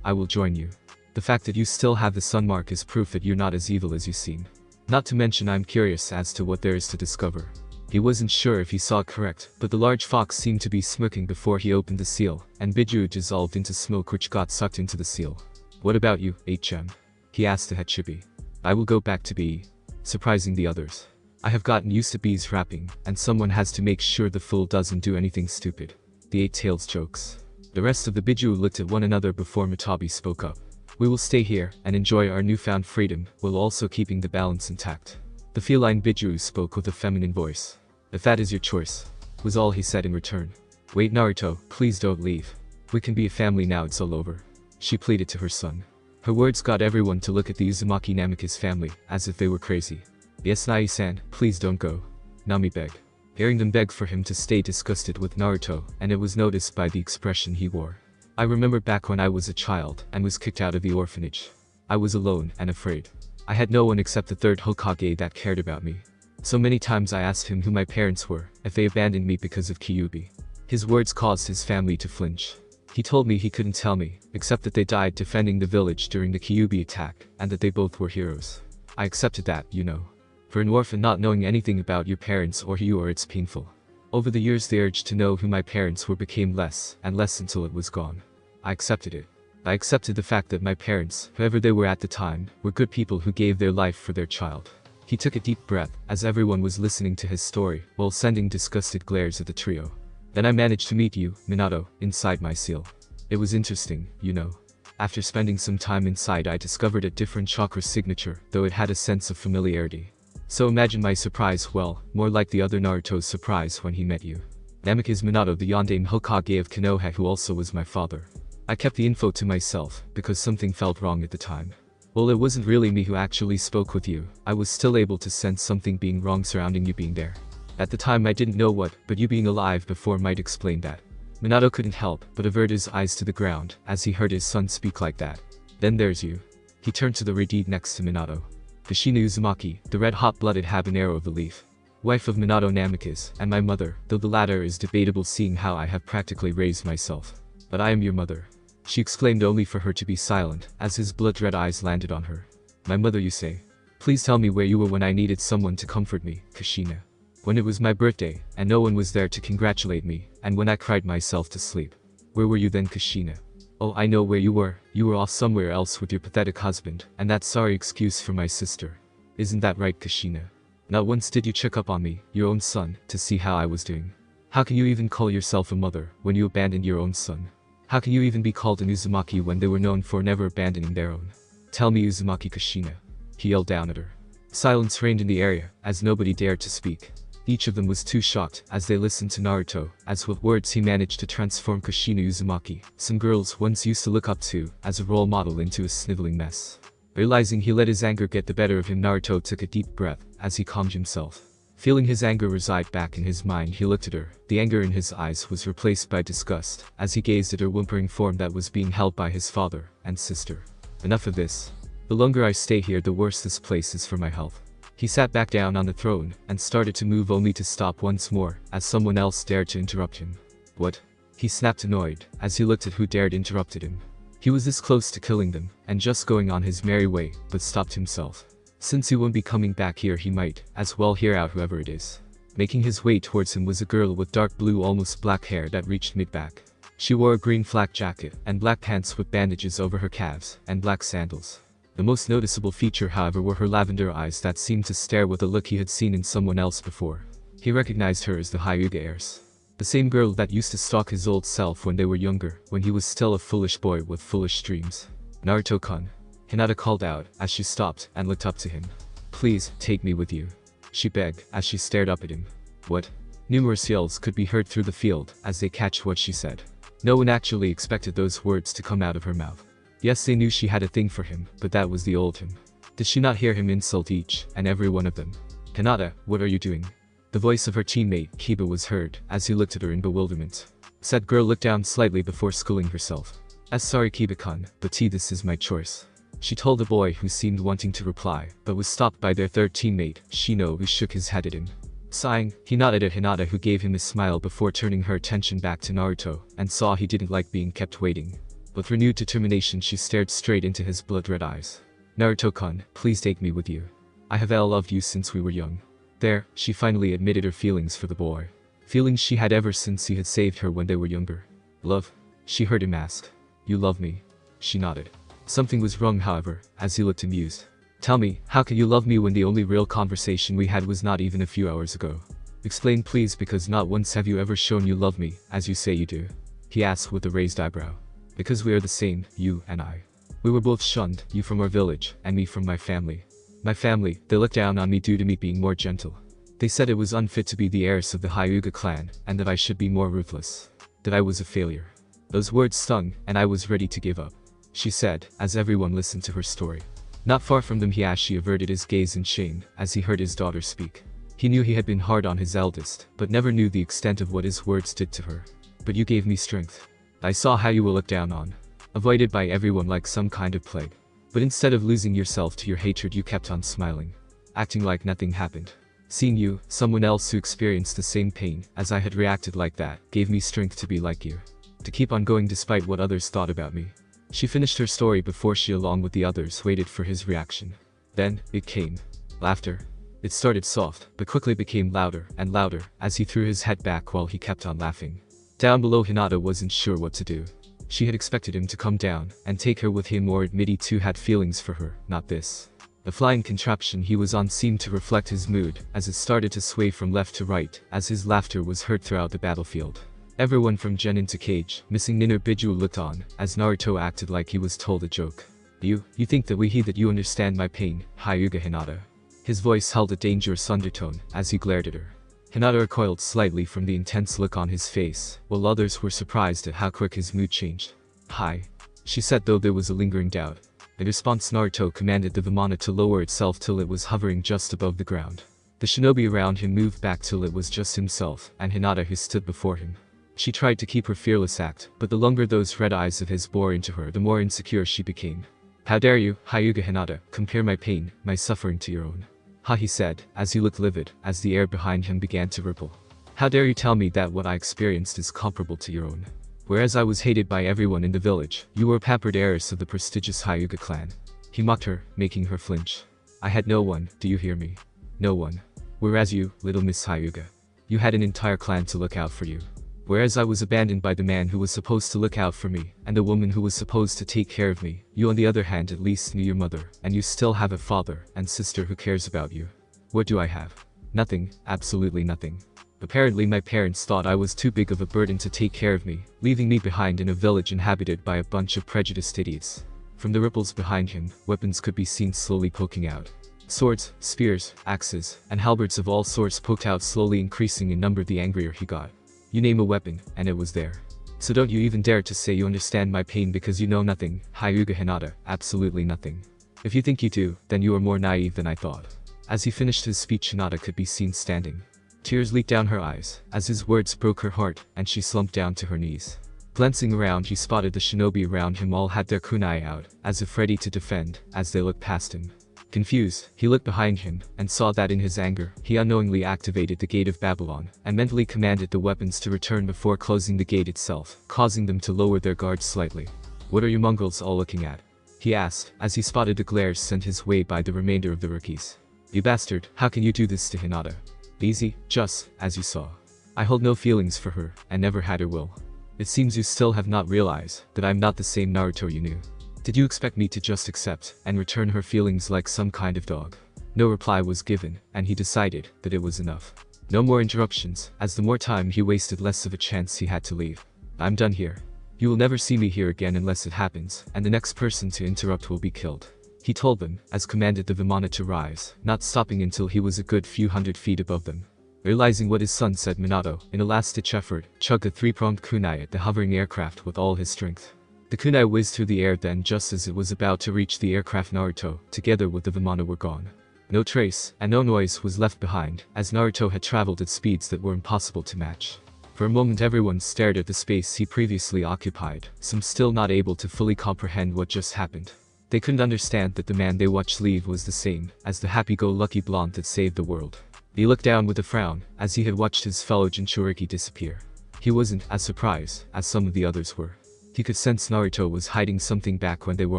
I will join you. The fact that you still have the sun mark is proof that you're not as evil as you seem. Not to mention I'm curious as to what there is to discover. He wasn't sure if he saw it correct, but the large fox seemed to be smirking before he opened the seal, and Bijuu dissolved into smoke which got sucked into the seal. What about you, HM? He asked the Hachibi. I will go back to BE. Surprising the others. I have gotten used to B's rapping, and someone has to make sure the fool doesn't do anything stupid. The Eight Tails jokes. The rest of the Bijuu looked at one another before Matabi spoke up. We will stay here and enjoy our newfound freedom, while also keeping the balance intact. The feline Bijuu spoke with a feminine voice. If that is your choice, was all he said in return. Wait Naruto, please don't leave. We can be a family now, it's all over. She pleaded to her son. Her words got everyone to look at the Uzumaki Namika's family, as if they were crazy. Yes Nai-san, please don't go. Nami begged. Hearing them beg for him to stay disgusted with Naruto, and it was noticed by the expression he wore. I remember back when I was a child and was kicked out of the orphanage. I was alone and afraid. I had no one except the third Hokage that cared about me. So many times I asked him who my parents were, if they abandoned me because of Kyuubi. His words caused his family to flinch. He told me he couldn't tell me, except that they died defending the village during the Kyuubi attack, and that they both were heroes. I accepted that, you know. For an orphan not knowing anything about your parents or who you are, it's painful. Over the years the urge to know who my parents were became less and less until it was gone. I accepted it. I accepted the fact that my parents, whoever they were at the time, were good people who gave their life for their child. He took a deep breath, as everyone was listening to his story, while sending disgusted glares at the trio. Then I managed to meet you, Minato, inside my seal. It was interesting, you know. After spending some time inside I discovered a different chakra signature, though it had a sense of familiarity. So imagine my surprise, well, more like the other Naruto's surprise when he met you. Namikaze Minato, the Yondaime Hokage of Konoha, who also was my father. I kept the info to myself, because something felt wrong at the time. Well, it wasn't really me who actually spoke with you, I was still able to sense something being wrong surrounding you being there. At the time I didn't know what, but you being alive before might explain that. Minato couldn't help but avert his eyes to the ground, as he heard his son speak like that. Then there's you. He turned to the Redeed next to Minato. Kushina Uzumaki, the red hot-blooded habanero of the leaf. Wife of Minato Namikaze, and my mother, though the latter is debatable seeing how I have practically raised myself. But I am your mother. She exclaimed only for her to be silent, as his blood-red eyes landed on her. My mother, you say? Please tell me where you were when I needed someone to comfort me, Kushina. When it was my birthday, and no one was there to congratulate me, and when I cried myself to sleep. Where were you then, Kushina? Oh, I know where you were off somewhere else with your pathetic husband, and that sorry excuse for my sister. Isn't that right, Kushina? Not once did you check up on me, your own son, to see how I was doing. How can you even call yourself a mother, when you abandoned your own son? How can you even be called an Uzumaki when they were known for never abandoning their own? Tell me, Uzumaki Kushina. He yelled down at her. Silence reigned in the area, as nobody dared to speak. Each of them was too shocked as they listened to Naruto, as with words he managed to transform Kushina Uzumaki, some girls once used to look up to, as a role model, into a sniveling mess. Realizing he let his anger get the better of him, Naruto took a deep breath, as he calmed himself. Feeling his anger reside back in his mind, he looked at her. The anger in his eyes was replaced by disgust, as he gazed at her whimpering form that was being held by his father and sister. Enough of this. The longer I stay here, the worse this place is for my health. He sat back down on the throne, and started to move only to stop once more, as someone else dared to interrupt him. What? He snapped, annoyed, as he looked at who dared interrupted him. He was this close to killing them, and just going on his merry way, but stopped himself. Since he won't be coming back here, he might, as well hear out whoever it is. Making his way towards him was a girl with dark blue, almost black hair that reached mid-back. She wore a green flak jacket and black pants with bandages over her calves and black sandals. The most noticeable feature, however, were her lavender eyes that seemed to stare with a look he had seen in someone else before. He recognized her as the Hyuga heiress. The same girl that used to stalk his old self when they were younger, when he was still a foolish boy with foolish dreams. "Naruto-kun," Hinata called out as she stopped and looked up to him. "Please, take me with you," she begged as she stared up at him. "What?" Numerous yells could be heard through the field as they catch what she said. No one actually expected those words to come out of her mouth. Yes, they knew she had a thing for him, but that was the old him. Did she not hear him insult each and every one of them? "Hinata, what are you doing?" The voice of her teammate, Kiba, was heard as he looked at her in bewilderment. Said girl looked down slightly before schooling herself. Sorry Kiba-kun, but this is my choice," she told the boy, who seemed wanting to reply, but was stopped by their third teammate, Shino, who shook his head at him. Sighing, he nodded at Hinata, who gave him a smile before turning her attention back to Naruto, and saw he didn't like being kept waiting. With renewed determination, she stared straight into his blood-red eyes. "Naruto-kun, please take me with you. I have loved you since we were young." There, she finally admitted her feelings for the boy. Feelings she had ever since he had saved her when they were younger. "Love?" she heard him ask. "You love me?" She nodded. Something was wrong, however, as he looked amused. "Tell me, how can you love me when the only real conversation we had was not even a few hours ago? Explain please, because not once have you ever shown you love me, as you say you do," he asked with a raised eyebrow. "Because we are the same, you and I. We were both shunned, you from our village, and me from my family. My family, they looked down on me due to me being more gentle. They said it was unfit to be the heiress of the Hyuga clan, and that I should be more ruthless. That I was a failure. Those words stung, and I was ready to give up," she said, as everyone listened to her story. Not far from them, Hiashi averted his gaze in shame as he heard his daughter speak. He knew he had been hard on his eldest, but never knew the extent of what his words did to her. "But you gave me strength. I saw how you were looked down on, avoided by everyone like some kind of plague. But instead of losing yourself to your hatred, you kept on smiling, acting like nothing happened. Seeing you, someone else who experienced the same pain as I had reacted like that, gave me strength to be like you. To keep on going despite what others thought about me." She finished her story before she, along with the others, waited for his reaction. Then, it came. Laughter. It started soft, but quickly became louder and louder as he threw his head back while he kept on laughing. Down below, Hinata wasn't sure what to do. She had expected him to come down and take her with him, or admit he too had feelings for her, not this. The flying contraption he was on seemed to reflect his mood as it started to sway from left to right as his laughter was heard throughout the battlefield. Everyone from Genin to Cage, missing Ninja Bijuu, looked on as Naruto acted like he was told a joke. You think that you understand my pain, Hyuga Hinata?" His voice held a dangerous undertone as he glared at her. Hinata recoiled slightly from the intense look on his face, while others were surprised at how quick his mood changed. "Hi," she said, though there was a lingering doubt. In response, Naruto commanded the Vimana to lower itself till it was hovering just above the ground. The shinobi around him moved back till it was just himself and Hinata who stood before him. She tried to keep her fearless act, but the longer those red eyes of his bore into her, the more insecure she became. "How dare you, Hyuga Hinata, compare my pain, my suffering to your own?" "Ha," he said, as he looked livid, as the air behind him began to ripple. "How dare you tell me that what I experienced is comparable to your own? Whereas I was hated by everyone in the village, you were a pampered heiress of the prestigious Hyuga clan." He mocked her, making her flinch. "I had no one, do you hear me? No one. Whereas you, little Miss Hyuga, you had an entire clan to look out for you. Whereas I was abandoned by the man who was supposed to look out for me, and the woman who was supposed to take care of me, you on the other hand at least knew your mother, and you still have a father and sister who cares about you. What do I have? Nothing, absolutely nothing. Apparently my parents thought I was too big of a burden to take care of me, leaving me behind in a village inhabited by a bunch of prejudiced idiots." From the ripples behind him, weapons could be seen slowly poking out. Swords, spears, axes, and halberds of all sorts poked out, slowly increasing in number the angrier he got. "You name a weapon, and it was there. So don't you even dare to say you understand my pain, because you know nothing, Hyuga Hinata, absolutely nothing. If you think you do, then you are more naive than I thought." As he finished his speech, Hinata could be seen standing. Tears leaked down her eyes as his words broke her heart, and she slumped down to her knees. Glancing around, he spotted the shinobi around him all had their kunai out, as if ready to defend, as they looked past him. Confused, he looked behind him, and saw that in his anger, he unknowingly activated the Gate of Babylon, and mentally commanded the weapons to return before closing the gate itself, causing them to lower their guards slightly. "What are you mongrels all looking at?" he asked, as he spotted the glares sent his way by the remainder of the rookies. "You bastard, how can you do this to Hinata?" "Easy, just, as you saw. I hold no feelings for her, and never had or will. It seems you still have not realized that I'm not the same Naruto you knew. Did you expect me to just accept and return her feelings like some kind of dog? No reply was given, and he decided that it was enough. No more interruptions, as the more time he wasted less of a chance he had to leave. I'm done here. You will never see me here again unless it happens, and the next person to interrupt will be killed. He told them, as commanded the Vimana to rise, not stopping until he was a good few hundred feet above them. Realizing what his son said, Minato, in a last-ditch effort, chugged a three-pronged kunai at the hovering aircraft with all his strength. The kunai whizzed through the air, then just as it was about to reach the aircraft, Naruto, together with the Vimana, were gone. No trace, and no noise was left behind, as Naruto had traveled at speeds that were impossible to match. For a moment everyone stared at the space he previously occupied, some still not able to fully comprehend what just happened. They couldn't understand that the man they watched leave was the same as the happy-go-lucky blonde that saved the world. He looked down with a frown, as he had watched his fellow Jinchuriki disappear. He wasn't as surprised as some of the others were. He could sense Naruto was hiding something back when they were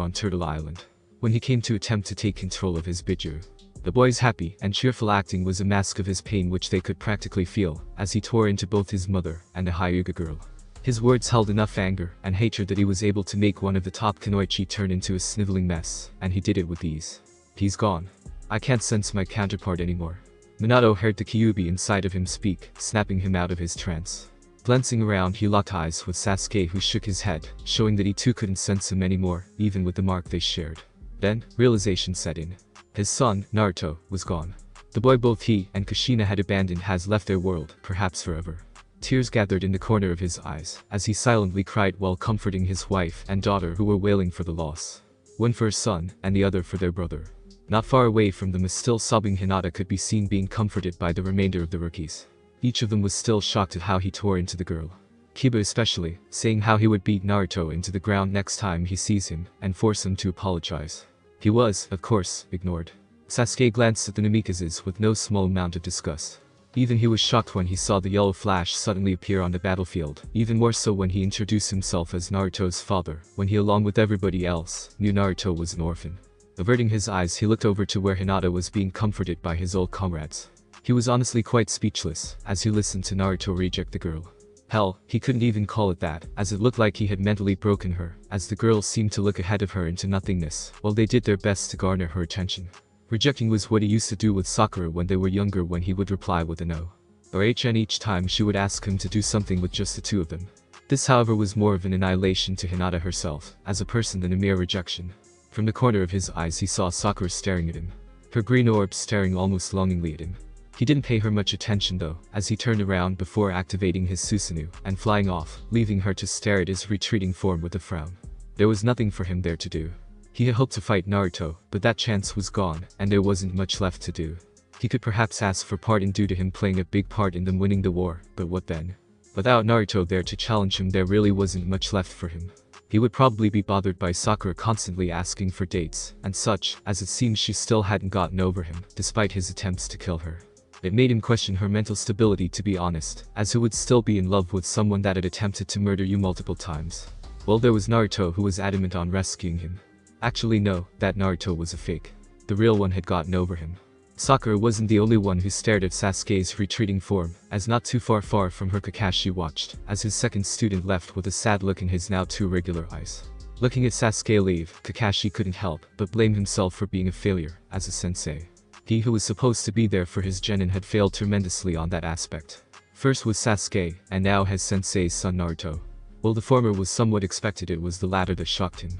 on Turtle Island, when he came to attempt to take control of his Bijuu. The boy's happy and cheerful acting was a mask of his pain, which they could practically feel, as he tore into both his mother and a Hyuga girl. His words held enough anger and hatred that he was able to make one of the top Kunoichi turn into a sniveling mess, and he did it with ease. He's gone. I can't sense my counterpart anymore. Minato heard the Kyuubi inside of him speak, snapping him out of his trance. Glancing around, he locked eyes with Sasuke, who shook his head, showing that he too couldn't sense him anymore, even with the mark they shared. Then, realization set in. His son, Naruto, was gone. The boy both he and Kushina had abandoned has left their world, perhaps forever. Tears gathered in the corner of his eyes, as he silently cried while comforting his wife and daughter, who were wailing for the loss. One for his son, and the other for their brother. Not far away from them, a still sobbing Hinata could be seen being comforted by the remainder of the rookies. Each of them was still shocked at how he tore into the girl. Kiba especially, saying how he would beat Naruto into the ground next time he sees him, and force him to apologize. He was, of course, ignored. Sasuke glanced at the Namikazes with no small amount of disgust. Even he was shocked when he saw the yellow flash suddenly appear on the battlefield, even more so when he introduced himself as Naruto's father, when he, along with everybody else, knew Naruto was an orphan. Averting his eyes, he looked over to where Hinata was being comforted by his old comrades. He was honestly quite speechless, as he listened to Naruto reject the girl. Hell, he couldn't even call it that, as it looked like he had mentally broken her, as the girls seemed to look ahead of her into nothingness, while they did their best to garner her attention. Rejecting was what he used to do with Sakura when they were younger, when he would reply with a no. Or HN each time she would ask him to do something with just the two of them. This, however, was more of an annihilation to Hinata herself, as a person, than a mere rejection. From the corner of his eyes he saw Sakura staring at him. Her green orbs staring almost longingly at him. He didn't pay her much attention though, as he turned around before activating his Susanoo and flying off, leaving her to stare at his retreating form with a frown. There was nothing for him there to do. He had hoped to fight Naruto, but that chance was gone, and there wasn't much left to do. He could perhaps ask for pardon due to him playing a big part in them winning the war, but what then? Without Naruto there to challenge him, there really wasn't much left for him. He would probably be bothered by Sakura constantly asking for dates, and such, as it seems she still hadn't gotten over him, despite his attempts to kill her. It made him question her mental stability, to be honest, as who would still be in love with someone that had attempted to murder you multiple times? Well, there was Naruto, who was adamant on rescuing him. Actually no, that Naruto was a fake. The real one had gotten over him. Sakura wasn't the only one who stared at Sasuke's retreating form, as not too far from her Kakashi watched, as his second student left with a sad look in his now two regular eyes. Looking at Sasuke leave, Kakashi couldn't help but blame himself for being a failure, as a sensei. He who was supposed to be there for his genin had failed tremendously on that aspect. First was Sasuke, and now has sensei's son Naruto. While the former was somewhat expected, it was the latter that shocked him.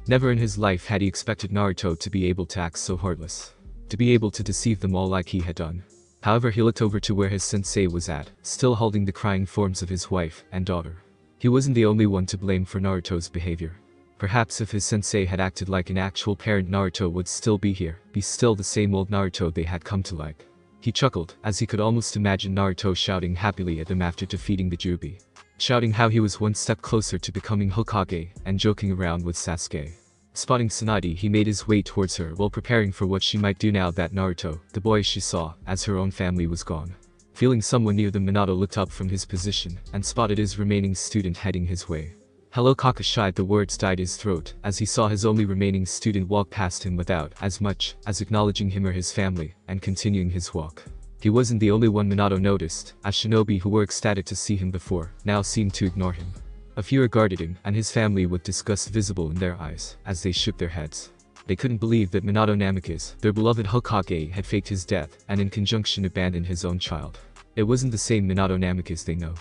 Never in his life had he expected Naruto to be able to act so heartless. To be able to deceive them all like he had done. However, he looked over to where his sensei was at, still holding the crying forms of his wife and daughter. He wasn't the only one to blame for Naruto's behavior. Perhaps if his sensei had acted like an actual parent, Naruto would still be here, be still the same old Naruto they had come to like. He chuckled, as he could almost imagine Naruto shouting happily at them after defeating the Jubi. Shouting how he was one step closer to becoming Hokage, and joking around with Sasuke. Spotting Tsunade, he made his way towards her while preparing for what she might do now that Naruto, the boy she saw, as her own family, was gone. Feeling someone near them, Minato looked up from his position, and spotted his remaining student heading his way. Hello Kakashi, the words died his throat, as he saw his only remaining student walk past him without as much as acknowledging him or his family, and continuing his walk. He wasn't the only one Minato noticed, as shinobi who were ecstatic to see him before, now seemed to ignore him. A few regarded him and his family with disgust visible in their eyes as they shook their heads. They couldn't believe that Minato Namikaze, their beloved Hokage, had faked his death and in conjunction abandoned his own child. It wasn't the same Minato Namikaze they know.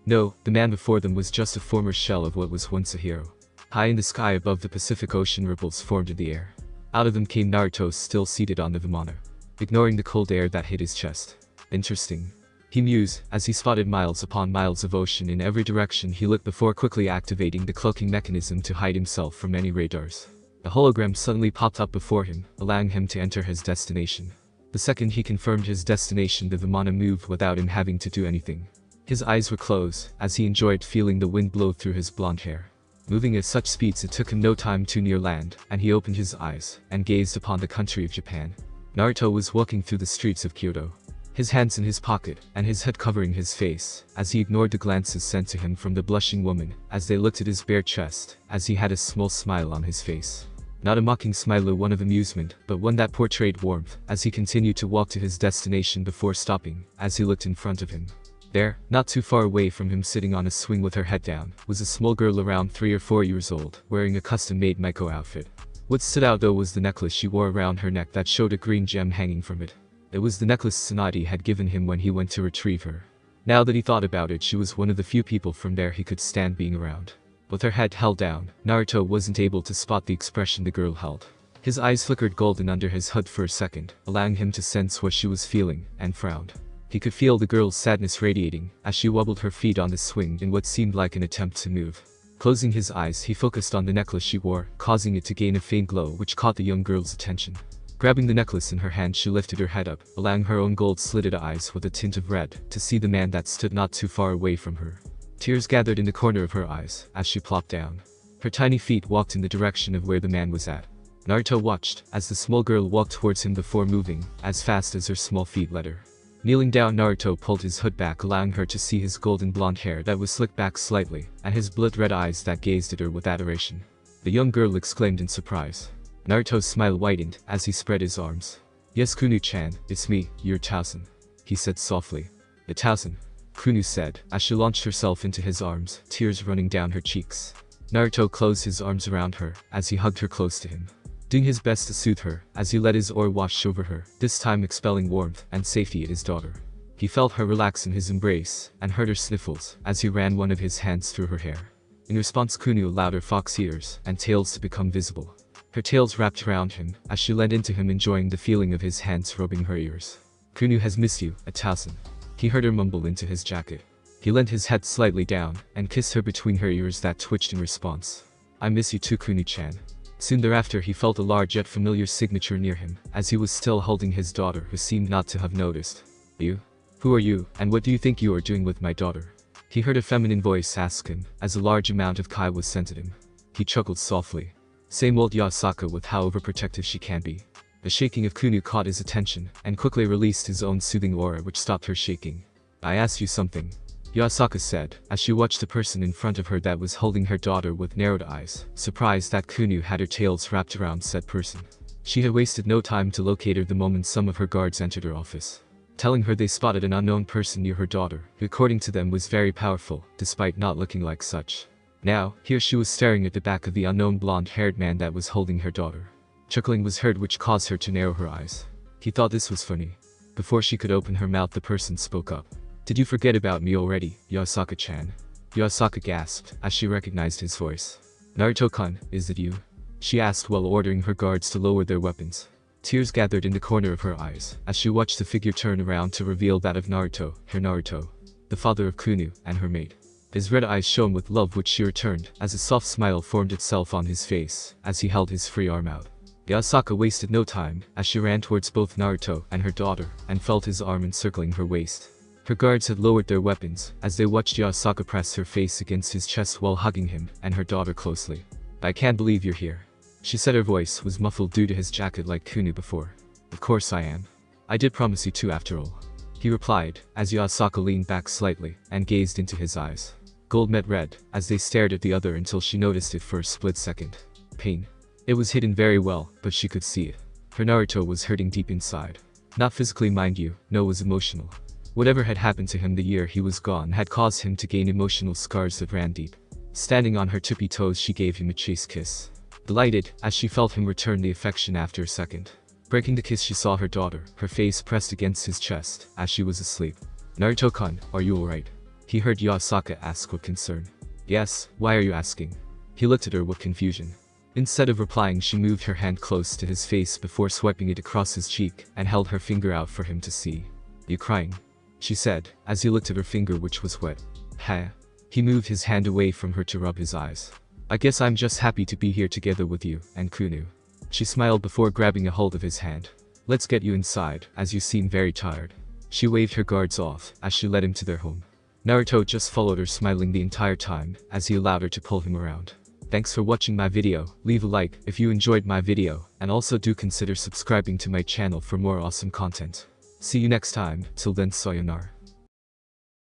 No, the man before them was just a former shell of what was once a hero. High in the sky above the Pacific Ocean, ripples formed in the air. Out of them came Naruto, still seated on the Vimana, ignoring the cold air that hit his chest. Interesting, he mused as he spotted miles upon miles of ocean in every direction he looked before quickly activating the cloaking mechanism to hide himself from any radars. A hologram suddenly popped up before him, allowing him to enter his destination. The second he confirmed his destination, the Vimana moved without him having to do anything. His eyes were closed as he enjoyed feeling the wind blow through his blonde hair. Moving at such speeds it took him no time to near land, and he opened his eyes and gazed upon the country of Japan. Naruto was walking through the streets of Kyoto, his hands in his pocket and his head covering his face, as he ignored the glances sent to him from the blushing woman as they looked at his bare chest, as he had a small smile on his face. Not a mocking smile or one of amusement, but one that portrayed warmth as he continued to walk to his destination before stopping as he looked in front of him. There, not too far away from him, sitting on a swing with her head down, was a small girl around 3 or 4 years old, wearing a custom-made Maiko outfit. What stood out though was the necklace she wore around her neck that showed a green gem hanging from it. It was the necklace Tsunade had given him when he went to retrieve her. Now that he thought about it, she was one of the few people from there he could stand being around. With her head held down, Naruto wasn't able to spot the expression the girl held. His eyes flickered golden under his hood for a second, allowing him to sense what she was feeling, and frowned. He could feel the girl's sadness radiating as she wobbled her feet on the swing in what seemed like an attempt to move. Closing his eyes, he focused on the necklace she wore, causing it to gain a faint glow which caught the young girl's attention. Grabbing the necklace in her hand, she lifted her head up, allowing her own gold-slitted eyes with a tint of red to see the man that stood not too far away from her. Tears gathered in the corner of her eyes as she plopped down. Her tiny feet walked in the direction of where the man was at. Naruto watched as the small girl walked towards him before moving as fast as her small feet led her. Kneeling down, Naruto pulled his hood back, allowing her to see his golden blonde hair that was slicked back slightly, and his blood-red eyes that gazed at her with adoration. The young girl exclaimed in surprise. Naruto's smile widened as he spread his arms. "Yes, Kunou-chan, it's me, your Taosan," he said softly. "The Taosan," Kunou said as she launched herself into his arms, tears running down her cheeks. Naruto closed his arms around her as he hugged her close to him, doing his best to soothe her as he let his aura wash over her, this time expelling warmth and safety at his daughter. He felt her relax in his embrace and heard her sniffles as he ran one of his hands through her hair. In response, Kunou allowed her fox ears and tails to become visible. Her tails wrapped around him as she leaned into him, enjoying the feeling of his hands rubbing her ears. "Kunou has missed you, a Taosan," he heard her mumble into his jacket. He leant his head slightly down and kissed her between her ears that twitched in response. "I miss you too, Kunou-chan." Soon thereafter, he felt a large yet familiar signature near him as he was still holding his daughter, who seemed not to have noticed. "You? Who are you, and what do you think you are doing with my daughter?" he heard a feminine voice ask him as a large amount of Kai was sent at him. He chuckled softly. Same old Yasaka with how overprotective she can be. The shaking of Kunou caught his attention and quickly released his own soothing aura, which stopped her shaking. "I asked you something," Yasaka said as she watched the person in front of her that was holding her daughter with narrowed eyes, surprised that Kunou had her tails wrapped around said person. She had wasted no time to locate her the moment some of her guards entered her office, telling her they spotted an unknown person near her daughter, who according to them was very powerful, despite not looking like such. Now, here she was staring at the back of the unknown blonde-haired man that was holding her daughter. Chuckling was heard, which caused her to narrow her eyes. He thought this was funny. Before she could open her mouth, the person spoke up. "Did you forget about me already, Yasaka-chan?" Yasaka gasped as she recognized his voice. "Naruto-kun, is it you?" she asked while ordering her guards to lower their weapons. Tears gathered in the corner of her eyes as she watched the figure turn around to reveal that of Naruto, her Naruto, the father of Kunou, and her mate. His red eyes shone with love, which she returned as a soft smile formed itself on his face as he held his free arm out. Yasaka wasted no time as she ran towards both Naruto and her daughter and felt his arm encircling her waist. Her guards had lowered their weapons as they watched Yasaka press her face against his chest while hugging him and her daughter closely. "I can't believe you're here," she said. Her voice was muffled due to his jacket like Kunou before. "Of course I am. I did promise you to after all," he replied as Yasaka leaned back slightly and gazed into his eyes. Gold met red as they stared at the other until she noticed it for a split second. Pain. It was hidden very well, but she could see it. Her Naruto was hurting deep inside. Not physically, mind you, no, it was emotional. Whatever had happened to him the year he was gone had caused him to gain emotional scars that ran deep. Standing on her tippy toes, she gave him a chase kiss. Delighted, as she felt him return the affection after a second. Breaking the kiss, she saw her daughter, her face pressed against his chest, as she was asleep. "Naruto-kun, are you alright?" he heard Yasaka ask with concern. "Yes, why are you asking?" He looked at her with confusion. Instead of replying, she moved her hand close to his face before swiping it across his cheek and held her finger out for him to see. "You crying?" she said, as he looked at her finger, which was wet. "Huh?" He moved his hand away from her to rub his eyes. "I guess I'm just happy to be here together with you and Kunou." She smiled before grabbing a hold of his hand. "Let's get you inside, as you seem very tired." She waved her guards off as she led him to their home. Naruto just followed her, smiling the entire time as he allowed her to pull him around. Thanks for watching my video. Leave a like if you enjoyed my video, and also do consider subscribing to my channel for more awesome content. See you next time. Till then, sayonara.